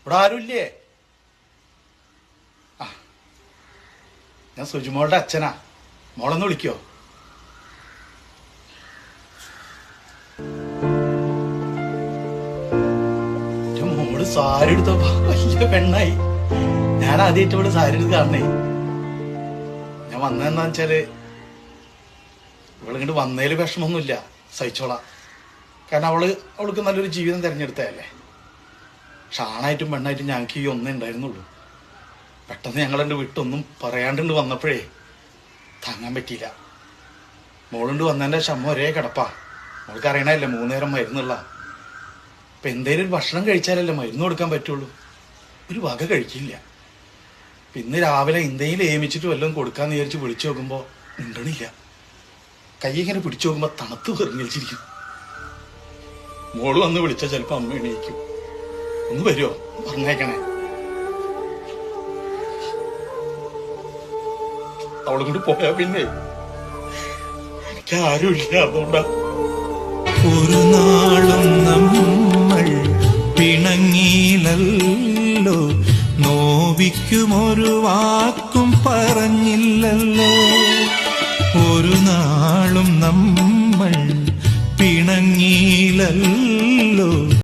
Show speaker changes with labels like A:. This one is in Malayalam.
A: ഇവിടെ ആരുമില്ലേ? ആ, ഞാൻ സുജിമോളുടെ അച്ഛനാ. മോളൊന്ന് വിളിക്കോ? മോള് സാരി എടുത്തപ്പോ വലിയ പെണ്ണായി. ഞാൻ ആദ്യമായിട്ട് ഇവിടെ സാരി എടുത്ത് കാണണേ. ഞാൻ വന്നതെന്താ വെച്ചാല് ഇവളിങ്ങോട്ട് വന്നതില് വിഷമമൊന്നുമില്ല, സഹിച്ചോളാം. കാരണം അവൾക്ക് നല്ലൊരു ജീവിതം തിരഞ്ഞെടുത്തതല്ലേ. പക്ഷെ ആണായിട്ടും പെണ്ണായിട്ടും ഞങ്ങൾക്ക് ഈ ഒന്നേ ഉണ്ടായിരുന്നുള്ളൂ. പെട്ടെന്ന് ഞങ്ങളെൻ്റെ വിട്ടൊന്നും പറയാണ്ടുണ്ട് വന്നപ്പോഴേ താങ്ങാൻ പറ്റിയില്ല. മോളുണ്ട് വന്നതിൻ്റെ ശമ്മ ഒരേ കിടപ്പാ. മോൾക്ക് അറിയണല്ലേ 3 നേരം മരുന്നുള്ള. ഇപ്പം എന്തേലും ഒരു ഭക്ഷണം കഴിച്ചാലല്ലേ മരുന്ന് കൊടുക്കാൻ പറ്റുള്ളൂ. ഒരു വക കഴിക്കില്ല. ഇന്ന് രാവിലെ എന്തെങ്കിലും ഏമിച്ചിട്ട് വല്ലതും കൊടുക്കാന്ന് വിചാരിച്ച് വിളിച്ചു നോക്കുമ്പോൾ മിണ്ടണില്ല. കൈ ഇങ്ങനെ പിടിച്ചു നോക്കുമ്പോൾ തണുത്ത് വെറുങ്ങിച്ചിരിക്കും. മോള് വന്ന് വിളിച്ചാൽ ചിലപ്പോൾ അമ്മ എണീക്കും. ഒന്ന് വരുമോ? പറഞ്ഞേക്കണേ. അവളെ കൊണ്ട് പോയാ പിന്നെ എനിക്ക് ആരുമില്ല. അതുകൊണ്ടാ
B: ഒരു നാളും നമ്മൾ പിണങ്ങിയില്ലല്ലോ, നോവിക്കുമൊരു വാക്കും പറഞ്ഞില്ലല്ലോ. ഒരു നാളും നമ്മൾ പിണങ്ങിയില്ലല്ലോ,